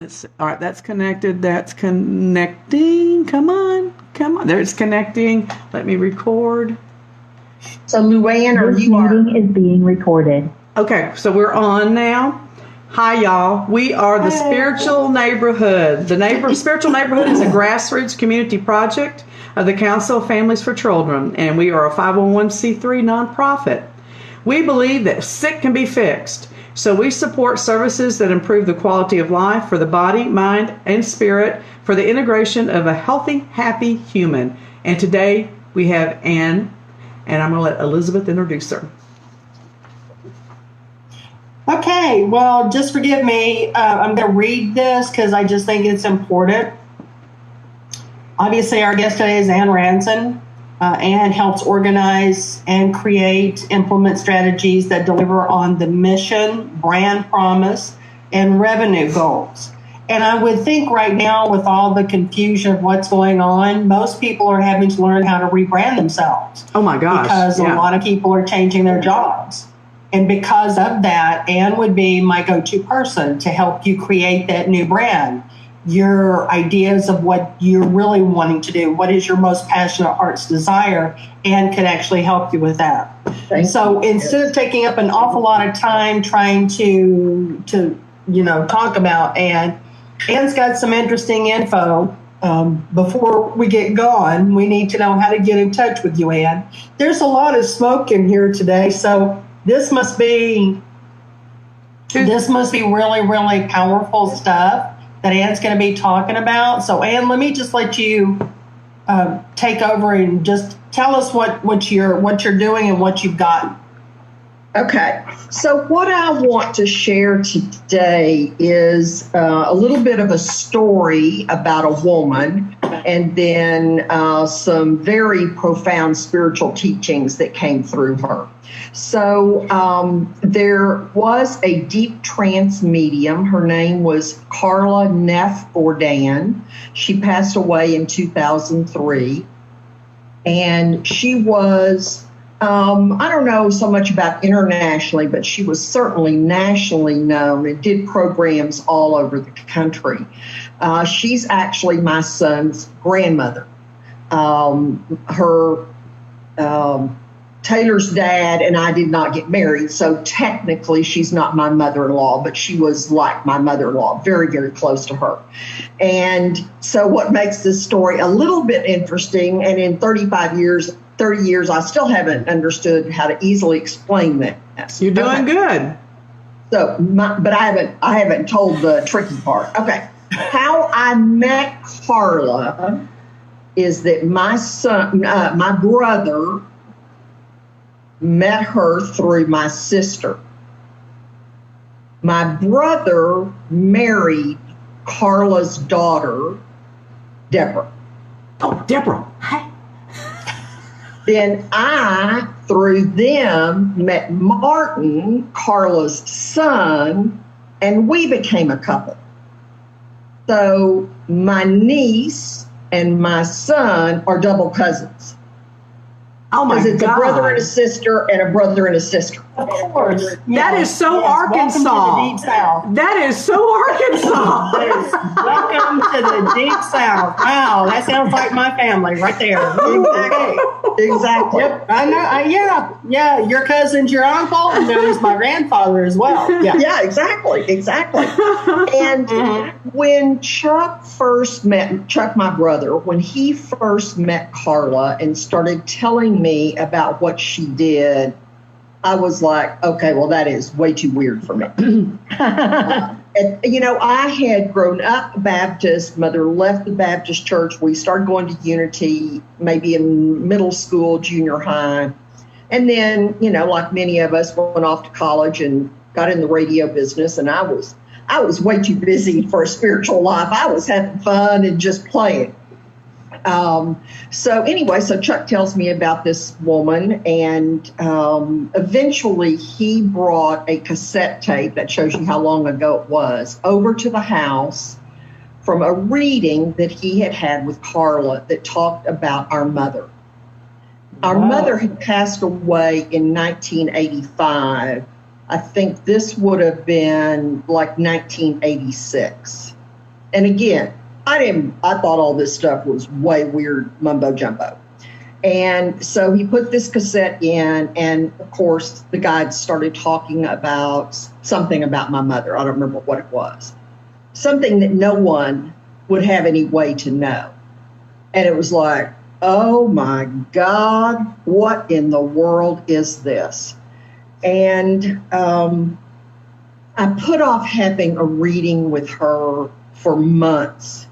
All right, that's connected. That's connecting. Come on. Come on. There, it's connecting. Let me record. So Luann, or This you are? meeting is being recorded. Okay, so we're on now. Hi, y'all. We are the Spiritual Neighborhood. The Spiritual Neighborhood is a grassroots community project of the Council of Families for Children, and we are a 501c3 nonprofit. We believe that sick can be fixed, so we support services that improve the quality of life for the body, mind, and spirit for the integration of a healthy, happy human. And today we have Ann, and I'm going to let Elizabeth introduce her. Okay, well, just forgive me. I'm going to read this because I just think it's important. Obviously, our guest today is Ann Ranson. Ann helps organize and create, implement strategies that deliver on the mission, brand promise, and revenue goals. And I would think right now, with all the confusion of what's going on, most people are having to learn how to rebrand themselves. Oh my gosh. Because a lot of people are changing their jobs. And because of that, Ann would be my go-to person to help you create that new brand. Your ideas of what you're really wanting to do, what is your most passionate heart's desire, Ann can actually help you with that. So instead of taking up an awful lot of time trying to talk about Ann's got some interesting info. Before we get going, we need to know how to get in touch with you, Ann. There's a lot of smoke in here today, so this must be really, really powerful stuff that Ann's going to be talking about. So, Ann, let me just let you take over and just tell us what you're doing and what you've got. Okay, so what I want to share today is a little bit of a story about a woman, and then some very profound spiritual teachings that came through her. So there was a deep trance medium. Her name was Carla Neff Ordan. She passed away in 2003, and she was I don't know so much about internationally, but she was certainly nationally known and did programs all over the country. She's actually my son's grandmother. Taylor's dad and I did not get married, so technically she's not my mother-in-law, but she was like my mother-in-law, very, very close to her. And so what makes this story a little bit interesting, and in 30 years, I still haven't understood how to easily explain that. You're doing good. So, but I haven't told the tricky part. Okay, how I met Carla is that my brother met her through my sister. My brother married Carla's daughter, Deborah. Oh, Deborah. Hi. Then I, through them, met Martin, Carla's son, and we became a couple. So my niece and my son are double cousins. Oh my God. Because it's a brother and a sister and a brother and a sister. Of course. That is so Arkansas. Welcome to the Deep South. That is so Arkansas. Welcome to the Deep South. Wow, that sounds like my family right there. Exactly. Yep, I know. Yeah. Your cousin's your uncle, and knows my grandfather as well. Yeah, exactly. And when Chuck, my brother, when he first met Carla and started telling me about what she did, I was like, okay, well, that is way too weird for me. I had grown up Baptist. Mother left the Baptist church. We started going to Unity, maybe in middle school, junior high. And then, like many of us, went off to college and got in the radio business. And I was way too busy for a spiritual life. I was having fun and just playing. So Chuck tells me about this woman, and eventually he brought a cassette tape that shows you how long ago it was over to the house from a reading that he had with Carla that talked about our mother. Our mother had passed away in 1985. I think this would have been like 1986. And again, I thought all this stuff was way weird mumbo jumbo. And so he put this cassette in, and of course the guide started talking about something about my mother. I don't remember what it was. Something that no one would have any way to know. And it was like, oh my God, what in the world is this? And I put off having a reading with her for months,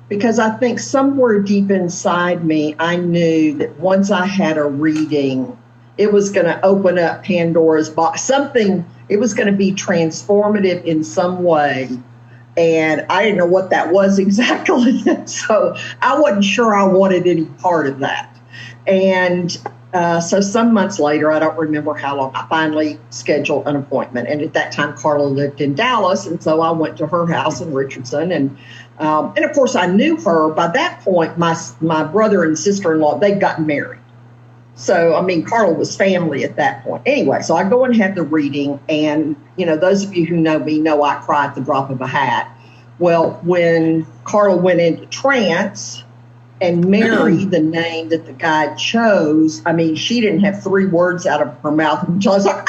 because I think somewhere deep inside me, I knew that once I had a reading, it was going to open up Pandora's box. Something, it was going to be transformative in some way. And I didn't know what that was exactly. So I wasn't sure I wanted any part of that. And so some months later, I don't remember how long, I finally scheduled an appointment. And at that time, Carla lived in Dallas. And so I went to her house in Richardson. And of course, I knew her. By that point, my brother and sister-in-law, they'd gotten married. So, I mean, Carla was family at that point. Anyway, so I go and have the reading. And, you know, those of you who know me know I cry at the drop of a hat. Well, when Carla went into trance, and Mary, the name that the guide chose, I mean, she didn't have 3 words out of her mouth until I was like,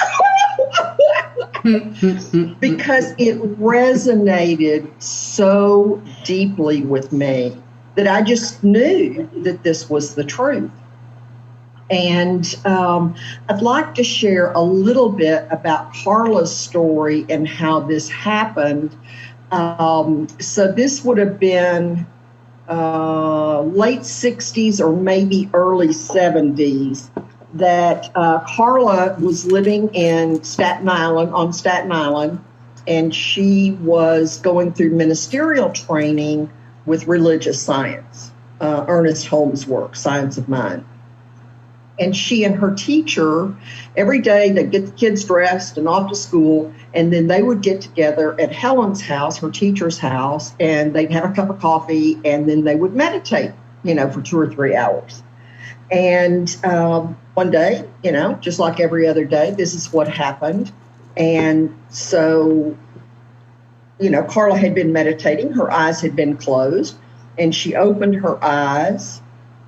because it resonated so deeply with me that I just knew that this was the truth. And I'd like to share a little bit about Carla's story and how this happened. So this would have been late 60s or maybe early 70s that Carla was living in Staten Island, and she was going through ministerial training with religious science, Ernest Holmes' work, Science of Mind. And she and her teacher, every day they'd get the kids dressed and off to school, and then they would get together at Helen's house, her teacher's house, and they'd have a cup of coffee, and then they would meditate, you know, for 2 or 3 hours. And one day, you know, just like every other day, this is what happened. And so, you know, Carla had been meditating, her eyes had been closed, and she opened her eyes,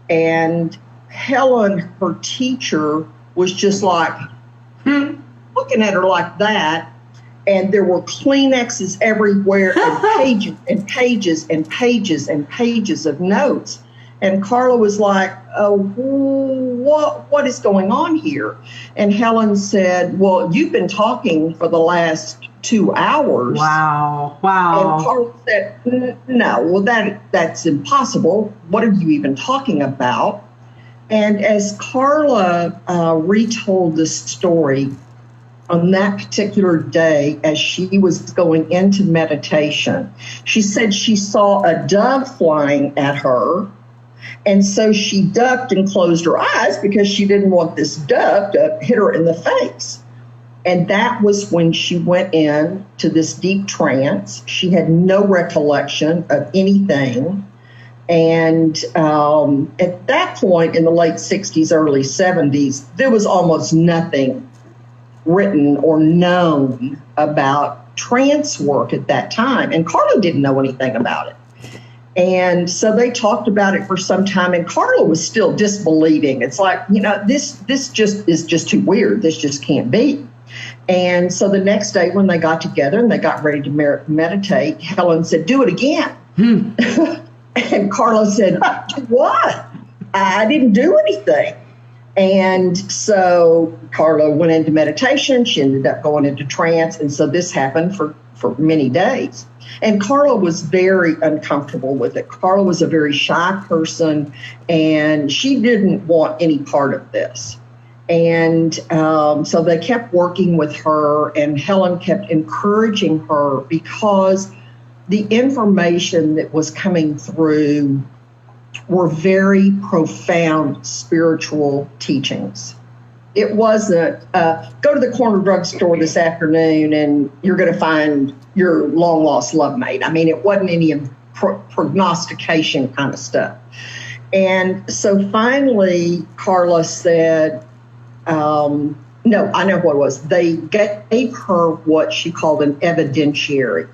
and Helen, her teacher, was just like looking at her like that. And there were Kleenexes everywhere and pages and pages and pages and pages of notes. And Carla was like, oh, what is going on here? And Helen said, well, you've been talking for the last 2 hours. Wow. And Carla said, no, well, that's impossible. What are you even talking about? And as Carla retold this story on that particular day, as she was going into meditation, she said she saw a dove flying at her. And so she ducked and closed her eyes because she didn't want this dove to hit her in the face. And that was when she went in to this deep trance. She had no recollection of anything. And at that point in the late 60s, early 70s, there was almost nothing written or known about trance work at that time. And Carla didn't know anything about it. And so they talked about it for some time, and Carla was still disbelieving. It's like, you know, this just is just too weird. This just can't be. And so the next day when they got together and they got ready to meditate, Helen said, do it again. And Carla said, what? I didn't do anything. And so Carla went into meditation. She ended up going into trance. And so this happened for many days. And Carla was very uncomfortable with it. Carla was a very shy person, and she didn't want any part of this. And so they kept working with her, and Helen kept encouraging her because the information that was coming through were very profound spiritual teachings. It wasn't go to the corner drugstore this afternoon and you're going to find your long lost love mate. I mean, it wasn't any prognostication kind of stuff. And so finally, Carla said, no, I know what it was. They gave her what she called an evidentiary.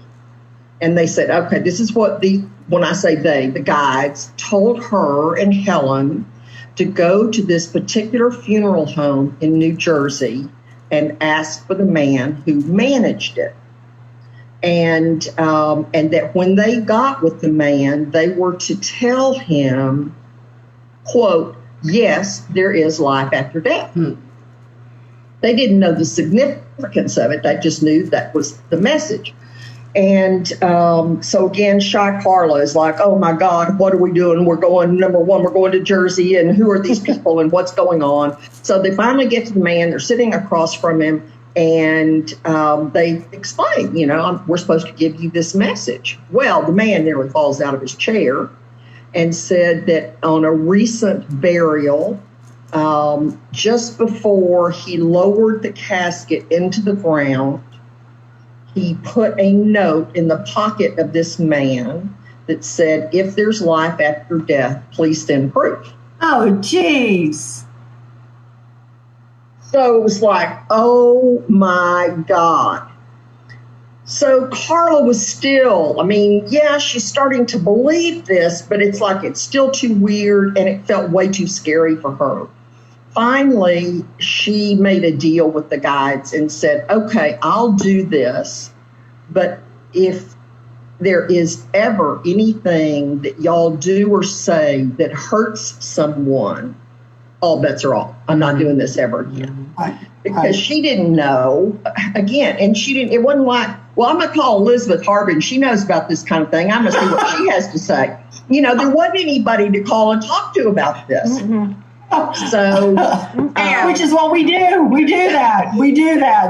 And they said, okay, this is what when I say they, the guides told her and Helen to go to this particular funeral home in New Jersey and ask for the man who managed it. And that when they got with the man, they were to tell him, quote, yes, there is life after death. They didn't know the significance of it. They just knew that was the message. And so again, Shy Carla is like, oh my God, what are we doing? We're going, number one, we're going to Jersey, and who are these people and what's going on? So they finally get to the man. They're sitting across from him, and they explain, we're supposed to give you this message. Well, the man nearly falls out of his chair and said that on a recent burial, just before he lowered the casket into the ground, he put a note in the pocket of this man that said, if there's life after death, please send proof. Oh, geez. So it was like, oh my God. So Carla was still, she's starting to believe this, but it's like it's still too weird and it felt way too scary for her. Finally, she made a deal with the guides and said, okay, I'll do this, but if there is ever anything that y'all do or say that hurts someone, all bets are off. I'm not doing this ever again. Because she didn't know, again, and it wasn't like, well, I'm going to call Elizabeth Harbin. She knows about this kind of thing. I'm going to see what she has to say. There wasn't anybody to call and talk to about this. So, which is what we do. We do that.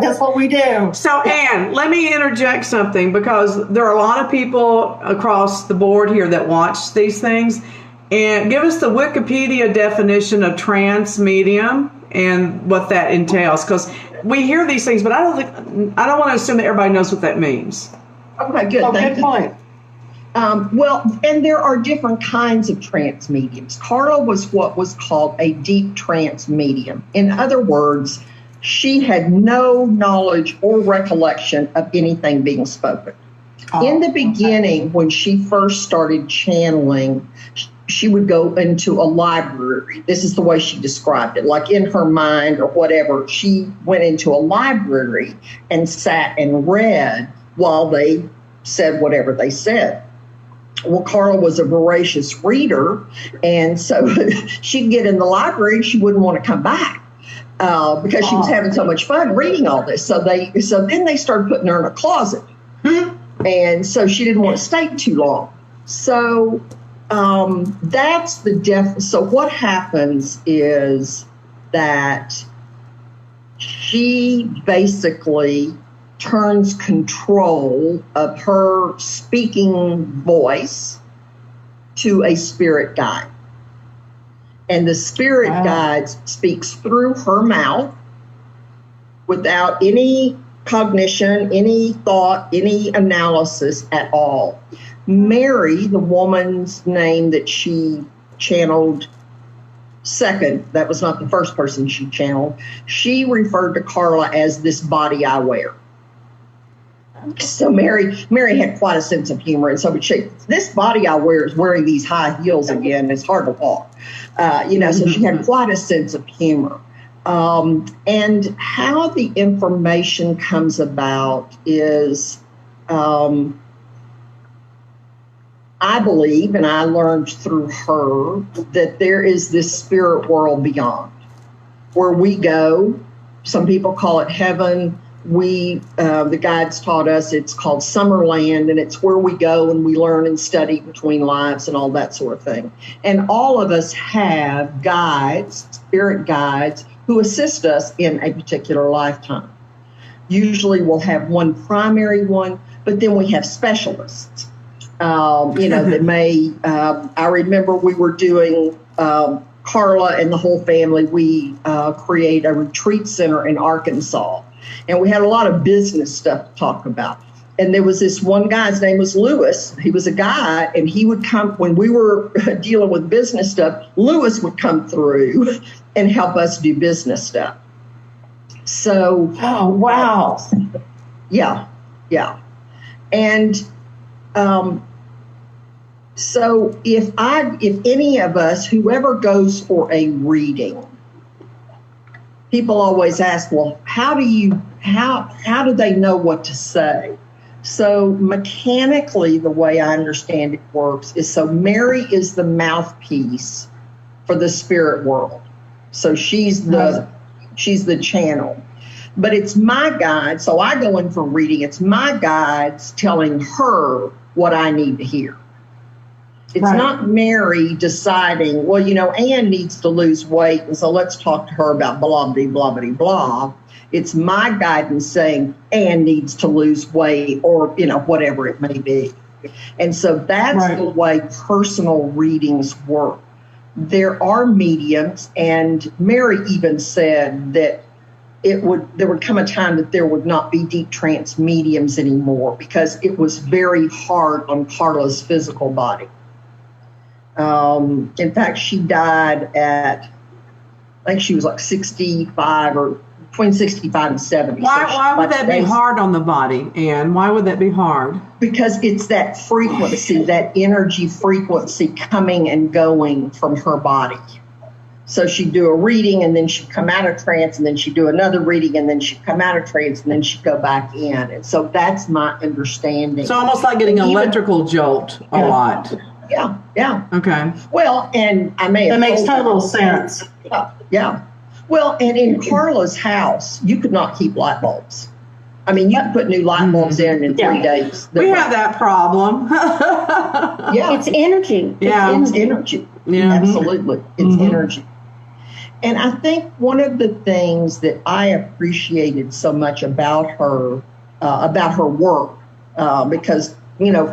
That's what we do. So, Ann, let me interject something, because there are a lot of people across the board here that watch these things. And give us the Wikipedia definition of trance medium and what that entails, because we hear these things, but I don't want to assume that everybody knows what that means. Okay, good. Good point. And there are different kinds of trance mediums. Carla was what was called a deep trance medium. In other words, she had no knowledge or recollection of anything being spoken. In the beginning, when she first started channeling, she would go into a library. This is the way she described it. Like in her mind or whatever, she went into a library and sat and read while they said whatever they said. Well, Carla was a voracious reader, and so she'd get in the library and she wouldn't want to come back because she was having so much fun reading all this. So then they started putting her in a closet, and so she didn't want to stay too long. So that's the death. So what happens is that she basically turns control of her speaking voice to a spirit guide. And the spirit guide speaks through her mouth without any cognition, any thought, any analysis at all. Mary, the woman's name that she channeled second, that was not the first person she channeled, she referred to Carla as this body I wear. So Mary had quite a sense of humor, and so would she. This body I wear is wearing these high heels again. It's hard to walk, so she had quite a sense of humor. And how the information comes about is, I believe, and I learned through her, that there is this spirit world beyond where we go. Some people call it heaven. The guides taught us it's called Summerland, and it's where we go and we learn and study between lives and all that sort of thing. And all of us have guides, spirit guides, who assist us in a particular lifetime. Usually we'll have one primary one, but then we have specialists, that may, I remember we were doing, Carla and the whole family, we create a retreat center in Arkansas. And we had a lot of business stuff to talk about. And there was this one guy, his name was Lewis. He was a guy, and he would come when we were dealing with business stuff. Lewis would come through and help us do business stuff. So, oh, wow. Yeah. And So if any of us, whoever goes for a reading, people always ask, well, how do they know what to say? So mechanically, the way I understand it works is, so Mary is the mouthpiece for the spirit world. So she's the channel. But it's my guide. So I go in for reading. It's my guides telling her what I need to hear. It's not Mary deciding, well, Ann needs to lose weight, and so let's talk to her about blah, blah, blah, blah, blah. It's my guidance saying Ann needs to lose weight, or, whatever it may be. And so that's the way personal readings work. There are mediums, and Mary even said that there would come a time that there would not be deep trance mediums anymore, because it was very hard on Carla's physical body. In fact, she died at, I think she was like 65, or between 65 and 70. Why would that be hard on the body, Anne? Why would that be hard? Because it's that frequency, that energy frequency coming and going from her body. So she'd do a reading, and then she'd come out of trance, and then she'd do another reading, and then she'd come out of trance, and then she'd go back in. And so that's my understanding. So almost like getting an electrical jolt a lot. Yeah. Okay. Well, and I may have That makes total sense. Yeah. Well, and in Carla's house, you could not keep light bulbs. I mean, you could put new light bulbs in 3 days. We have that problem. It's energy. It's energy. Yeah. Absolutely. It's energy. And I think one of the things that I appreciated so much about her work, because,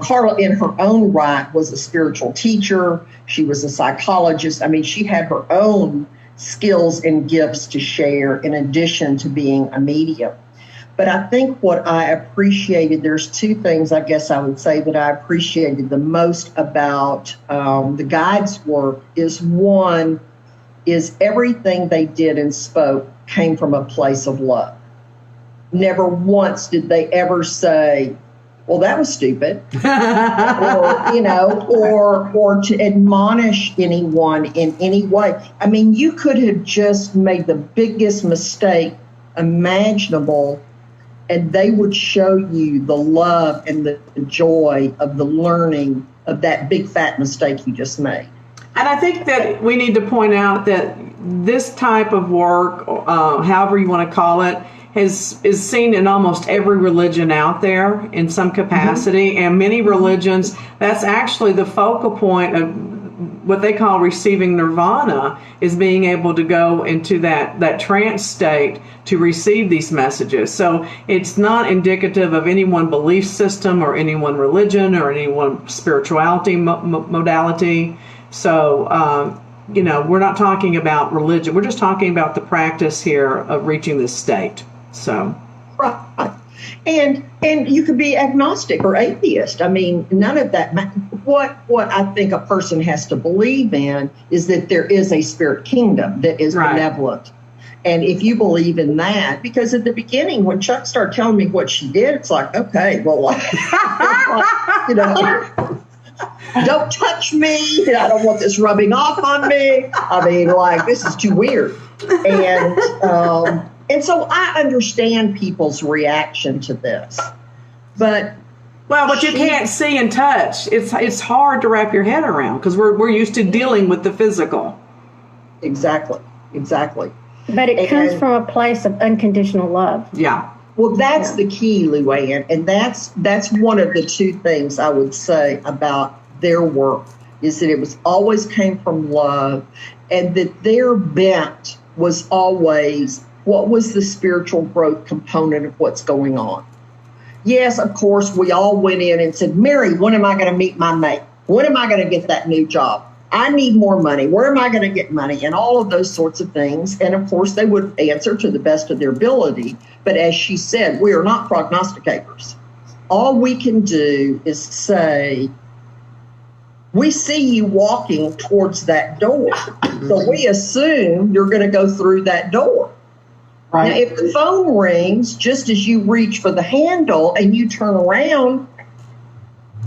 Carla in her own right was a spiritual teacher. She was a psychologist. I mean, she had her own skills and gifts to share in addition to being a medium. But I think what I appreciated, there's 2 things I guess I would say that I appreciated the most about the guides' work is, one, is everything they did and spoke came from a place of love. Never once did they ever say, well, that was stupid, or to admonish anyone in any way. I mean, you could have just made the biggest mistake imaginable, and they would show you the love and the joy of the learning of that big fat mistake you just made. And I think that we need to point out that this type of work, however you want to call it, is seen in almost every religion out there in some capacity. And many religions, that's actually the focal point of what they call receiving nirvana, is being able to go into that trance state to receive these messages. So it's not indicative of any one belief system or any one religion or any one spirituality modality. So, we're not talking about religion. We're just talking about the practice here of reaching this state. So, right. And you could be agnostic or atheist. I mean, none of that. What I think a person has to believe in is that there is a spirit kingdom that is benevolent. And if you believe in that, because at the beginning, when Chuck started telling me what she did, it's like, okay, well, don't touch me. I don't want this rubbing off on me. I mean, this is too weird. And so I understand people's reaction to this. But you can't see and touch. It's hard to wrap your head around because we're used to dealing with the physical. Exactly. But it comes from a place of unconditional love. Yeah. Well, that's the key, Luann, and that's one of the 2 things I would say about their work, is that it was always came from love, and that their bent was always, what was the spiritual growth component of what's going on? Yes, of course, we all went in and said, Mary, when am I going to meet my mate? When am I going to get that new job? I need more money. Where am I going to get money? And all of those sorts of things. And of course, they would answer to the best of their ability. But as she said, we are not prognosticators. All we can do is say, we see you walking towards that door. So we assume you're going to go through that door. Right. Now, if the phone rings just as you reach for the handle and you turn around,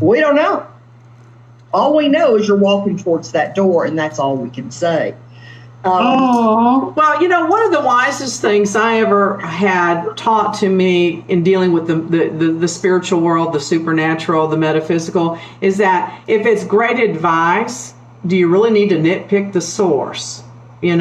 We don't know. All we know is you're walking towards that door, and that's all we can say. Well, one of the wisest things I ever had taught to me in dealing with the spiritual world, the supernatural, the metaphysical, is that if it's great advice, do you really need to nitpick the source? And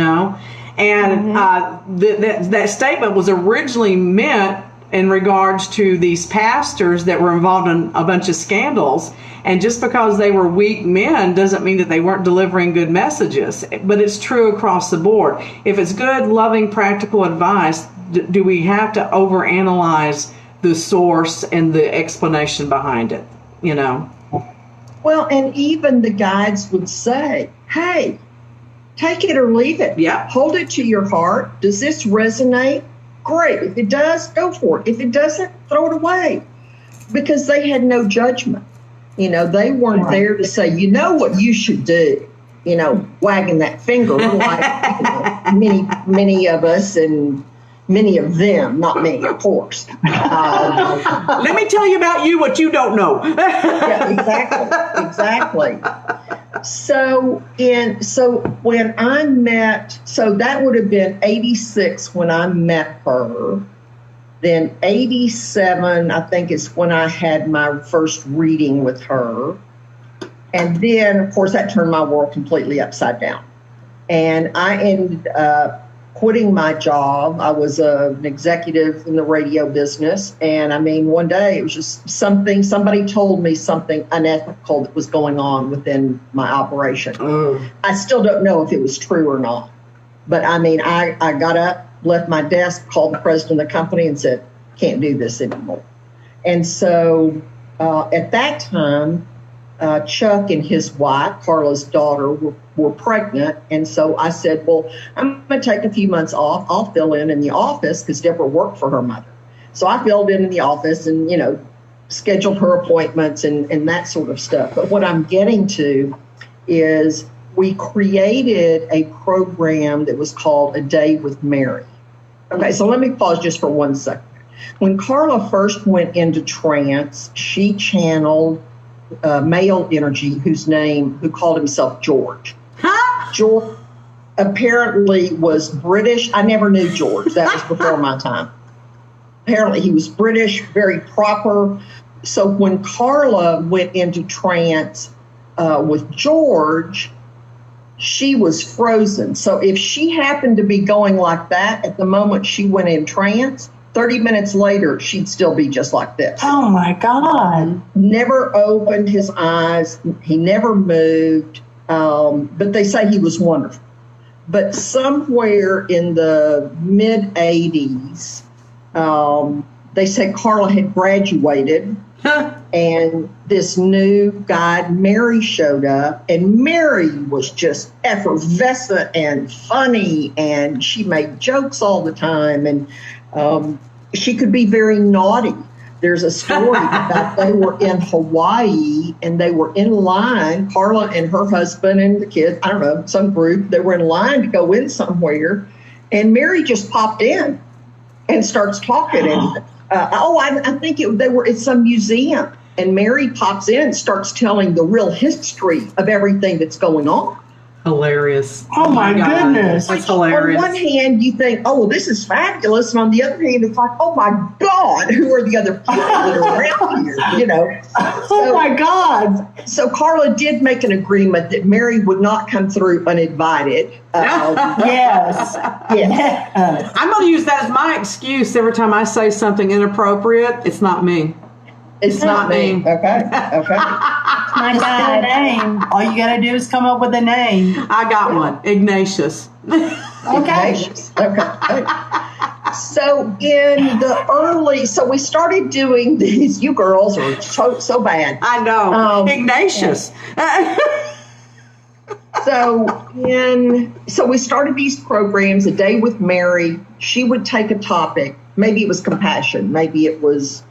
that statement was originally meant in regards to these pastors that were involved in a bunch of scandals. And just because they were weak men doesn't mean that they weren't delivering good messages. But it's true across the board. If it's good, loving, practical advice, do we have to overanalyze the source and the explanation behind it? Well, and even the guides would say, hey, take it or leave it. Yeah. Hold it to your heart. Does this resonate? Great. If it does, go for it. If it doesn't, throw it away. Because they had no judgment. They weren't there to say, what you should do, wagging that finger like many of us and many of them, not me, of course. Let me tell you about you what you don't know. Yeah, exactly. So when I met, that would have been 86 when I met her. Then 87, I think, is when I had my first reading with her. And then, of course, that turned my world completely upside down. And I ended up quitting my job. I was an executive in the radio business. And one day it was just somebody told me something unethical that was going on within my operation. I still don't know if it was true or not. But I got up, left my desk, called the president of the company and said, can't do this anymore. And so at that time, Chuck and his wife, Carla's daughter, were pregnant. And so I said, well, I'm going to take a few months off. I'll fill in the office because Deborah worked for her mother. So I filled in the office and, scheduled her appointments and that sort of stuff. But what I'm getting to is we created a program that was called A Day with Mary. Okay, so let me pause just for 1 second. When Carla first went into trance, she channeled male energy who called himself George. Huh? George apparently was British. I never knew George. That was before my time. Apparently he was British, very proper. So when Carla went into trance with George, she was frozen. So if she happened to be going like that at the moment she went in trance, 30 minutes later, she'd still be just like this. Oh, my God. Never opened his eyes. He never moved. But they say he was wonderful. But somewhere in the mid-'80s, they said Carla had graduated. And this new guide, Mary, showed up, and Mary was just effervescent and funny, and she made jokes all the time, and she could be very naughty. There's a story about they were in Hawaii, and they were in line, Carla and her husband and the kids, I don't know, some group, they were in line to go in somewhere, and Mary just popped in and starts talking, and I think they were at some museum, and Mary pops in and starts telling the real history of everything that's going on. Hilarious. Oh my goodness. That's hilarious. On one hand, you think, oh, well, this is fabulous. And on the other hand, it's like, oh my God, who are the other people that are around here? Oh my God. So Carla did make an agreement that Mary would not come through uninvited. Yes. Yes. I'm going to use that as my excuse every time I say something inappropriate. It's not me. It's not me. Okay. My God. Name. All you got to do is come up with a name. I got one. Ignatius. Okay. So so we started doing these. You girls are so bad. I know. Ignatius. So we started these programs, A Day with Mary. She would take a topic. Maybe it was compassion. Maybe it was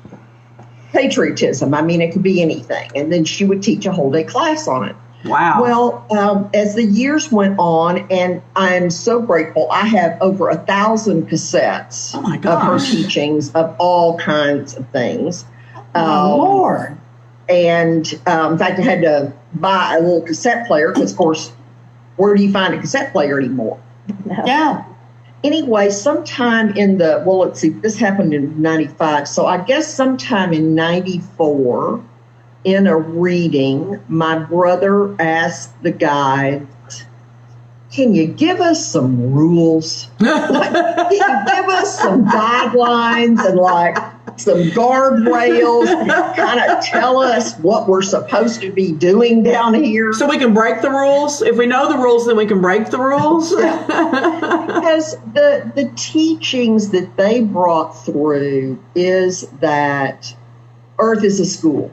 patriotism. It could be anything. And then she would teach a whole day class on it. Wow. Well, as the years went on, and I'm so grateful, I have over 1,000 cassettes of her teachings of all kinds of things. Oh, Lord. And in fact, I had to buy a little cassette player because, of course, where do you find a cassette player anymore? Yeah. Anyway, sometime in let's see, this happened in 95. So I guess sometime in 94, in a reading, my brother asked the guide, can you give us some rules? Can you give us some guidelines and like some guardrails, kind of tell us what we're supposed to be doing down here? So we can break the rules? If we know the rules, then we can break the rules? Because the teachings that they brought through is that Earth is a school.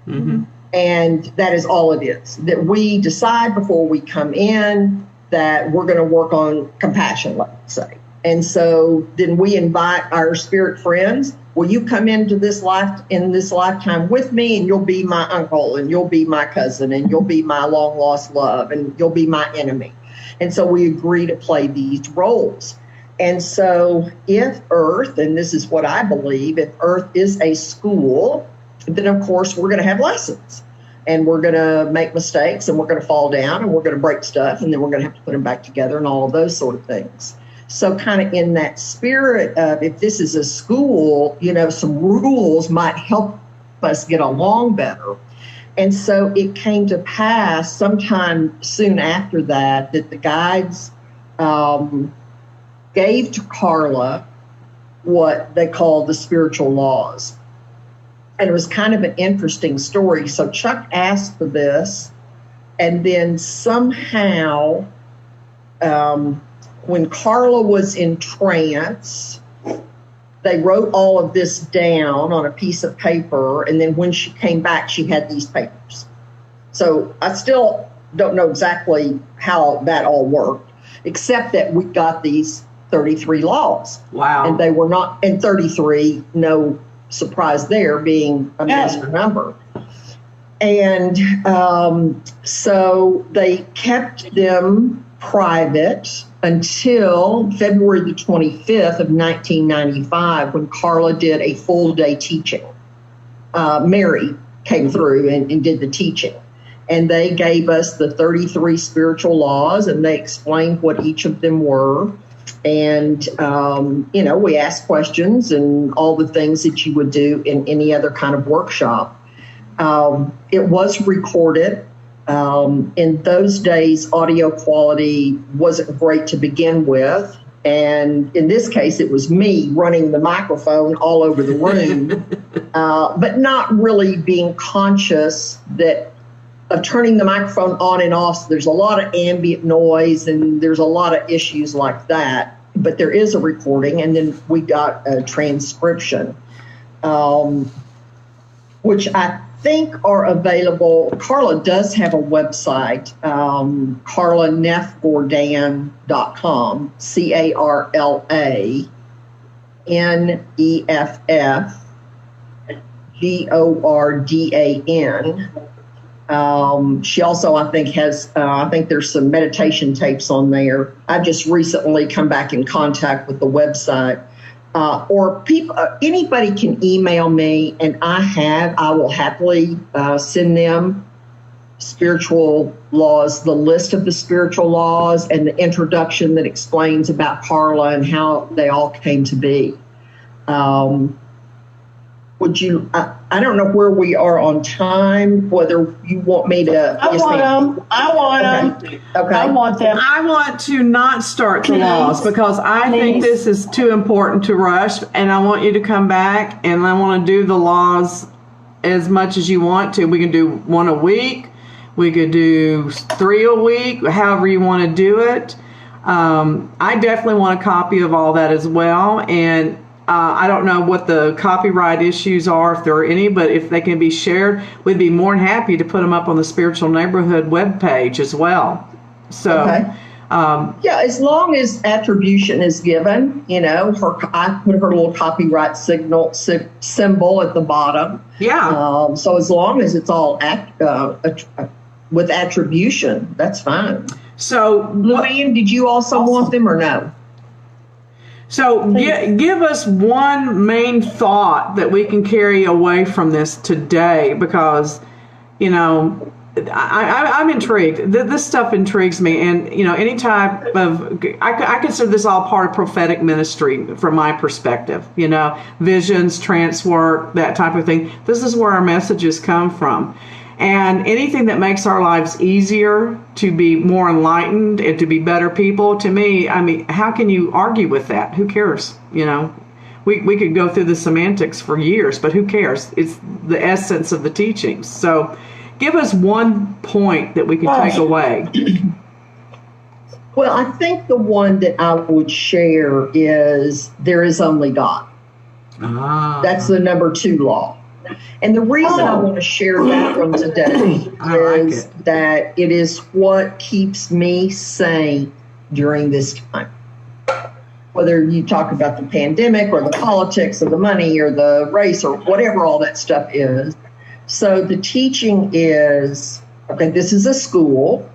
Mm-hmm. And that is all it is. That we decide before we come in that we're going to work on compassion, let's say. And so then we invite our spirit friends. Will you come into this lifetime with me, and you'll be my uncle, and you'll be my cousin, and you'll be my long lost love, and you'll be my enemy. And so we agree to play these roles. And so if Earth, and this is what I believe, if Earth is a school, then of course we're going to have lessons. And we're going to make mistakes, and we're going to fall down, and we're going to break stuff, and then we're going to have to put them back together and all of those sort of things. So kind of in that spirit of, if this is a school, some rules might help us get along better. And so it came to pass sometime soon after that the guides gave to Carla what they called the spiritual laws. And it was kind of an interesting story. So Chuck asked for this, and then somehow, when Carla was in trance, they wrote all of this down on a piece of paper, and then when she came back, she had these papers. So I still don't know exactly how that all worked, except that we got these 33 laws. Wow. And they were not, and 33, no surprise there, being a master number. And so they kept them private until February the 25th of 1995, when Carla did a full day teaching. Mary came through and did the teaching. And they gave us the 33 spiritual laws, and they explained what each of them were. And, we asked questions and all the things that you would do in any other kind of workshop. It was recorded. In those days, audio quality wasn't great to begin with. And in this case, it was me running the microphone all over the room, but not really being conscious of turning the microphone on and off. So there's a lot of ambient noise, and there's a lot of issues like that. But there is a recording, and then we got a transcription, which I think are available. Carla does have a website, carlaneffgordan.com, CarlanEffGordan. She also, I think, has, there's some meditation tapes on there. I've just recently come back in contact with the website. Or anybody can email me, and I will happily send them spiritual laws, the list of the spiritual laws, and the introduction that explains about Carla and how they all came to be. Would you? I don't know where we are on time. Whether you want me to? I want them. Okay. I want them. I want to not start the laws because I think this is too important to rush, and I want you to come back, and I want to do the laws as much as you want to. We can do one a week. We could do 3 a week, however you want to do it. I definitely want a copy of all that as well, and I don't know what the copyright issues are, if there are any, but if they can be shared, we'd be more than happy to put them up on the Spiritual Neighborhood webpage as well. So, okay. As long as attribution is given, I put her little copyright symbol at the bottom. Yeah. So as long as it's all with attribution, that's fine. So, Luann, did you also want them or no? So give us one main thought that we can carry away from this today, because, you know, I'm intrigued. This stuff intrigues me, and you know, any type of I consider this all part of prophetic ministry from my perspective. You know, visions, trance work, that type of thing. This is where our messages come from, and anything that makes our lives easier, to be more enlightened, and to be better people. To me, I mean, how can you argue with that? Who cares? You know. We could go through the semantics for years, but who cares? It's the essence of the teachings. So give us one point that we can take away. Well, I think the one that I would share is there is only God. That's the number 2 law. And the reason I want to share that one today is that it is what keeps me sane during this time. Whether you talk about the pandemic or the politics or the money or the race or whatever all that stuff is. So the teaching is, okay, this is a school,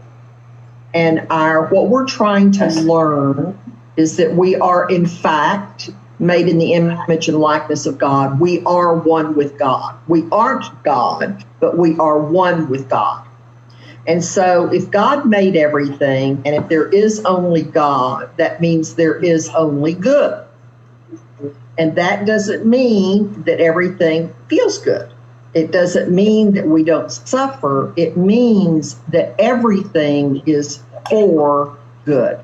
and what we're trying to learn is that we are, in fact, made in the image and likeness of God. We are one with God. We aren't God, but we are one with God. And so if God made everything, and if there is only God, that means there is only good. And that doesn't mean that everything feels good. It doesn't mean that we don't suffer. It means that everything is for good.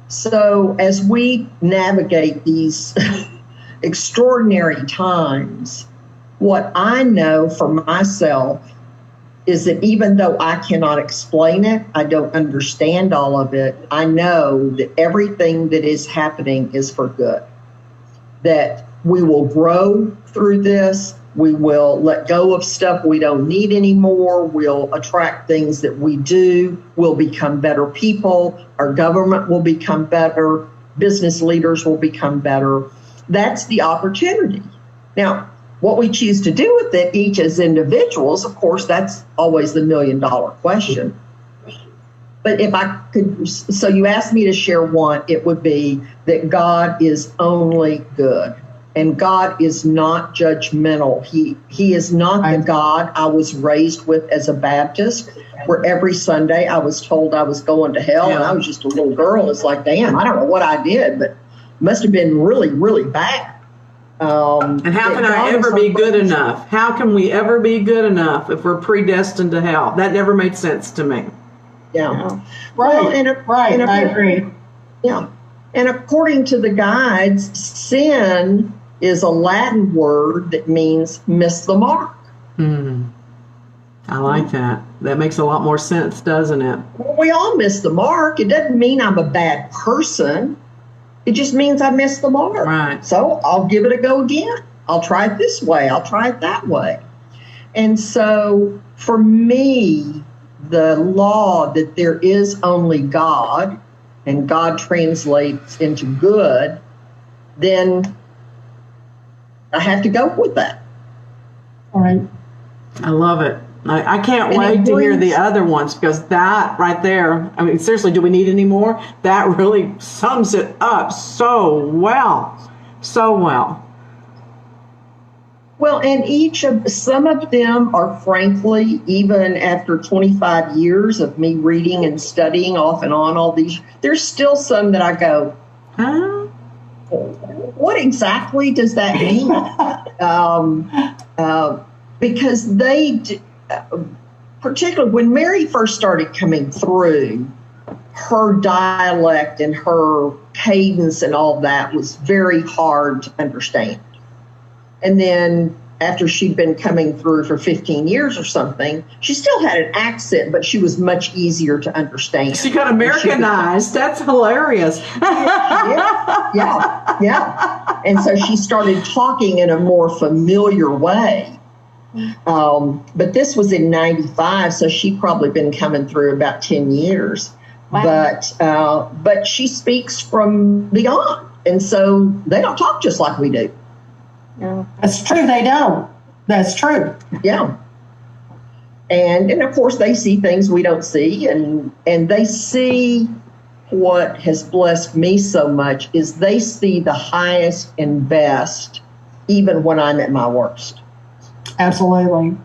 So as we navigate these extraordinary times, what I know for myself is that even though I cannot explain it, I don't understand all of it, I know that everything that is happening is for good. That we will grow through this. We will let go of stuff we don't need anymore. We'll attract things that we do. We'll become better people. Our government will become better. Business leaders will become better. That's the opportunity. Now, what we choose to do with it, each as individuals, of course, that's always the $1 million question. But if I could, so you asked me to share one, it would be that God is only good. And God is not judgmental. He is not the God I was raised with as a Baptist, where every Sunday I was told I was going to hell, and I was just a little girl. It's like, damn, I don't know what I did, but it must have been really, really bad. And how can I ever be good enough? How can we ever be good enough if we're predestined to hell? That never made sense to me. Yeah. Right. Well, I agree. Yeah. And according to the guides, sin is a Latin word that means miss the mark. I like that. That makes a lot more sense, doesn't it? Well, we all miss the mark. It doesn't mean I'm a bad person. It just means I missed the mark. Right. So I'll give it a go again. I'll try it this way. I'll try it that way. And so for me, the law that there is only God, and God translates into good, then I have to go with that. All right. I love it. I can't wait to hear the other ones, because that right there, I mean, seriously, do we need any more? That really sums it up so well. So well. Well, and some of them are, frankly, even after 25 years of me reading and studying off and on all these, there's still some that I go, huh? What exactly does that mean? Because particularly when Mary first started coming through, her dialect and her cadence and all that was very hard to understand. And then after she'd been coming through for 15 years or something, she still had an accent, but she was much easier to understand. She got Americanized. That's hilarious. Yeah. And so she started talking in a more familiar way. But this was in 95, so she'd probably been coming through about 10 years. Wow. But she speaks from beyond, and so they don't talk just like we do. No. That's true, they don't. That's true. Yeah. And of course they see things we don't see, and they see what has blessed me so much is they see the highest and best even when I'm at my worst. Absolutely.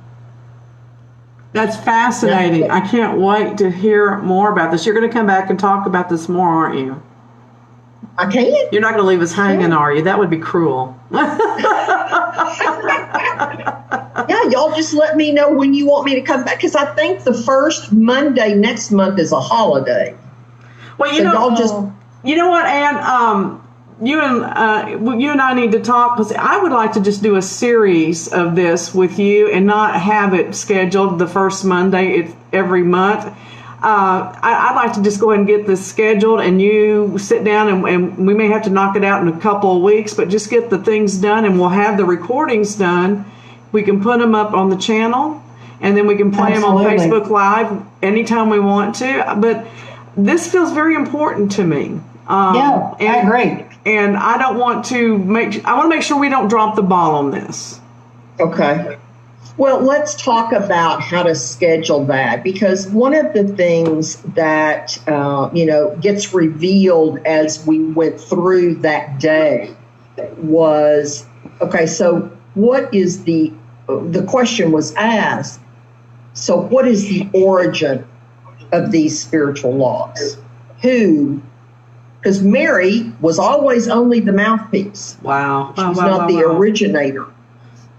That's fascinating. I can't wait to hear more about this. You're going to come back and talk about this more, aren't you? I can't. You're not going to leave us hanging, are you? That would be cruel. Yeah, y'all just let me know when you want me to come back, because I think the first Monday next month is a holiday. Well, you know what, Ann? You and I need to talk, because I would like to just do a series of this with you and not have it scheduled the first Monday every month. I'd like to just go ahead and get this scheduled, and you sit down, and we may have to knock it out in a couple of weeks, but just get the things done, and we'll have the recordings done. We can put them up on the channel, and then we can play them on Facebook Live anytime we want to. But this feels very important to me. I agree. And I don't want to I want to make sure we don't drop the ball on this. Okay. Well, let's talk about how to schedule that, because one of the things that, gets revealed as we went through that day was, okay, so what is the question was asked, so what is the origin of these spiritual laws? Because Mary was always only the mouthpiece. Wow. She was not the originator.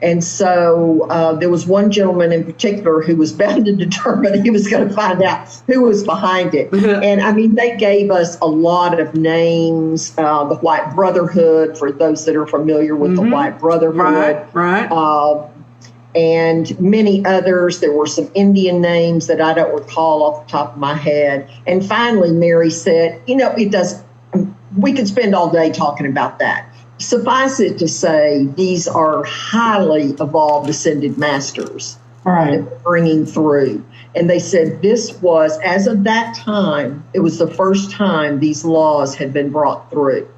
And so there was one gentleman in particular who was bound to determine, he was going to find out who was behind it. And I mean, they gave us a lot of names, the White Brotherhood, for those that are familiar with the White Brotherhood. Right. And many others. There were some Indian names that I don't recall off the top of my head. And finally, Mary said, we could spend all day talking about that. Suffice it to say, these are highly evolved ascended masters that bringing through. And they said this was, as of that time, it was the first time these laws had been brought through,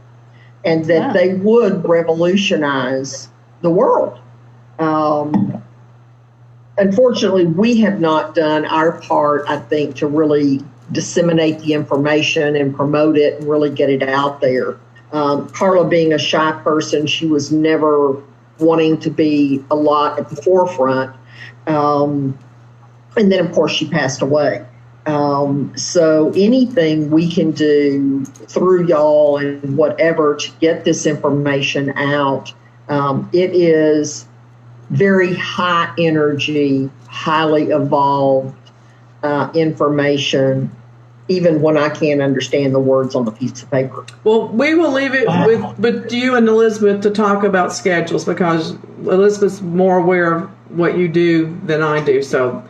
and that they would revolutionize the world. Unfortunately, we have not done our part, I think, to really disseminate the information and promote it and really get it out there. Carla, being a shy person, she was never wanting to be a lot at the forefront. And then, of course, she passed away. So anything we can do through y'all and whatever to get this information out, it is very high energy, highly evolved information, even when I can't understand the words on the piece of paper. Well, we will leave it with you and Elizabeth to talk about schedules, because Elizabeth's more aware of what you do than I do. So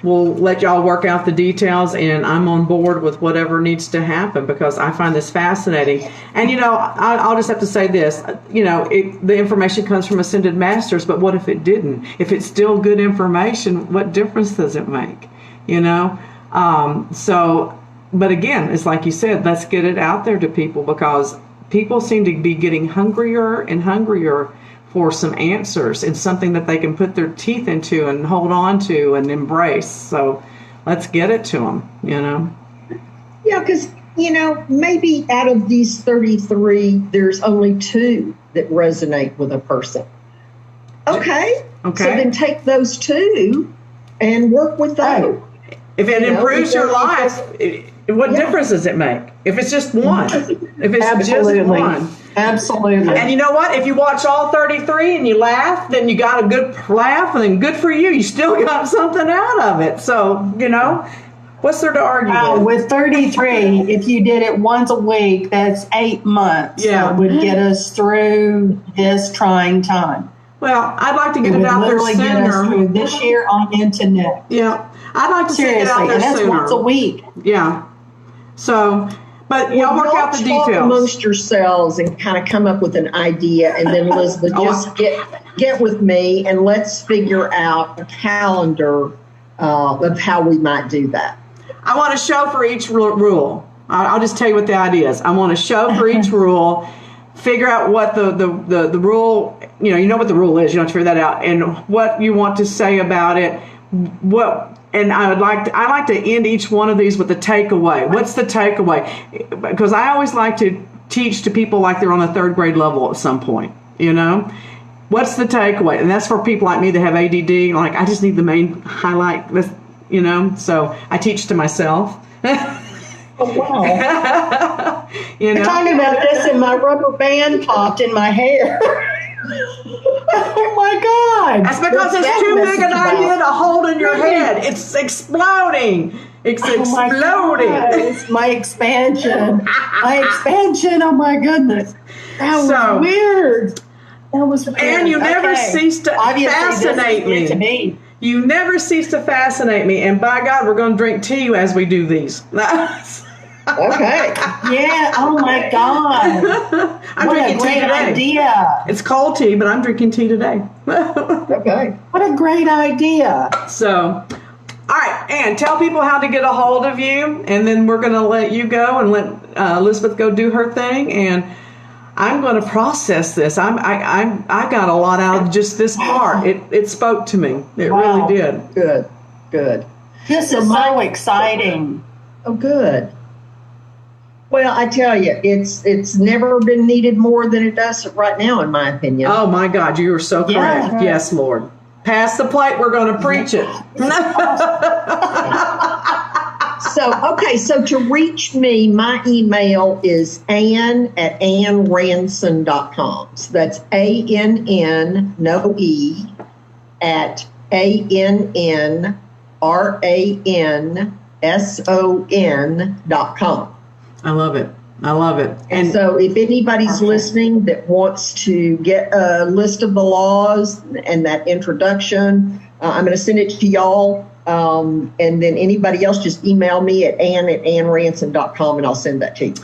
we'll let y'all work out the details, and I'm on board with whatever needs to happen, because I find this fascinating. And, I'll just have to say this, the information comes from Ascended Masters, but what if it didn't? If it's still good information, what difference does it make? But again, it's like you said, let's get it out there to people, because people seem to be getting hungrier and hungrier for some answers and something that they can put their teeth into and hold on to and embrace. So let's get it to them, Yeah, because, maybe out of these 33, there's only 2 that resonate with a person. Okay. So then take those 2 and work with those. If it improves your life, what difference does it make? If it's just one. If it's just one. Absolutely. And you know what? If you watch all 33 and you laugh, then you got a good laugh, and then good for you. You still got something out of it. So, what's there to argue with 33, if you did it once a week, that's 8 months. Yeah. That would get us through this trying time. Well, I'd like to get it out there sooner. Get us through this year on into next. Yeah. I'd like to see it out there and that's sooner. once a week. Yeah. So, but y'all work out the details. Talk amongst yourselves and kind of come up with an idea, and then Elizabeth, just get with me and let's figure out a calendar of how we might do that. I want a show for each rule. I'll just tell you what the idea is. I want a show for each rule. Figure out what the rule, you know what the rule is. You don't have to figure that out, and what you want to say about it. What And I like to end each one of these with a takeaway. What's the takeaway? Because I always like to teach to people like they're on a third grade level at some point, you know? What's the takeaway? And that's for people like me that have ADD. Like, I just need the main highlight, you know? So I teach to myself. Oh, wow. You know? You're talking about this and my rubber band popped in my hair. Oh my God. That's because it's too big an idea to hold in your head. It's exploding. It's exploding. It's my expansion. My expansion. Oh my goodness. That was weird. That was weird. And you never cease to fascinate this is to me. You never cease to fascinate me. And by God, we're going to drink tea as we do these. Okay. Yeah. Oh my God. I'm what drinking a great tea today. idea. It's cold tea, but I'm drinking tea today. Okay. What a great idea. So, all right, Ann, tell people how to get a hold of you, and then we're going to let you go and let Elizabeth go do her thing, and I'm going to process this. I got a lot out of just this part. It spoke to me. It Wow. really did. Good. This is so exciting. Oh, good. Well, I tell you, it's never been needed more than it does right now, in my opinion. Oh my God, you are so correct. Yeah. Yes, Lord. Pass the plate. We're going to preach it. So to reach me, my email is ann@annranson.com. So that's ANN, no E, at ANNRANSON.com. I love it. I love it. And so if anybody's listening that wants to get a list of the laws and that introduction, I'm going to send it to y'all. And then anybody else, just email me at ann@annranson.com and I'll send that to you.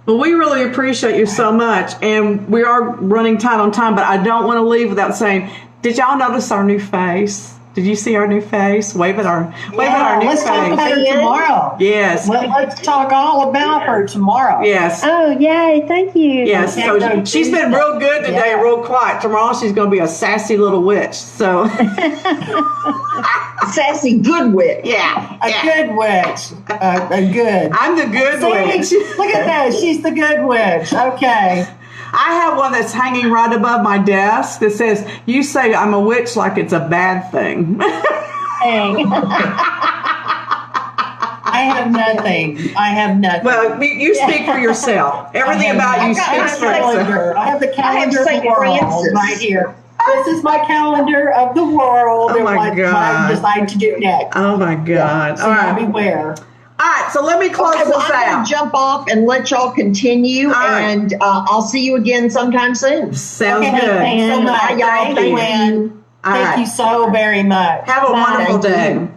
Well, we really appreciate you so much. And we are running tight on time, but I don't want to leave without saying, did y'all notice our new face? Did you see our new face? Wave at our new let's face. talk about her tomorrow. Yes. Let's talk all about her tomorrow. Yes. Oh, yay. Thank you. Yes. So she's been real good today, real quiet. Tomorrow she's going to be a sassy little witch. So. Sassy good witch. Yeah. A good witch. A good. I'm the good witch. Look at that. She's the good witch. Okay. I have one that's hanging right above my desk that says, "You say I'm a witch like it's a bad thing." Dang. I have nothing. Well, you speak for yourself. Everything about you speaks for itself. I have the calendar of St. the world Francis. right here. This is my calendar of the world and my what God. I decide to do next. Oh my God! So All right, beware. all right. So let me close Okay, well, this I'm out. going to jump off and let y'all continue, All right. and I'll see you again sometime soon. Sounds Okay, good. thanks so much. Bye, y'all. Thank you, Ann. All Thank right. you so very much. Have a wonderful Thank day. you.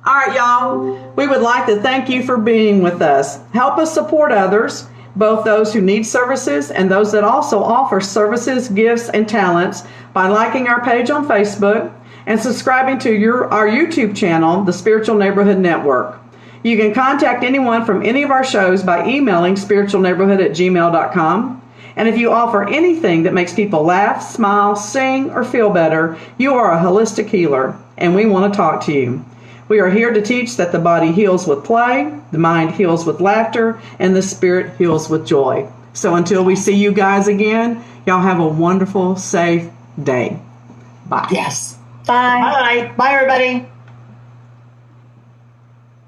All right, y'all. We would like to thank you for being with us. Help us support others, both those who need services and those that also offer services, gifts, and talents by liking our page on Facebook and subscribing to our YouTube channel, The Spiritual Neighborhood Network. You can contact anyone from any of our shows by emailing spiritualneighborhood@gmail.com. And if you offer anything that makes people laugh, smile, sing, or feel better, you are a holistic healer, and we want to talk to you. We are here to teach that the body heals with play, the mind heals with laughter, and the spirit heals with joy. So until we see you guys again, y'all have a wonderful, safe day. Bye. Yes. Bye. Bye. Bye, everybody.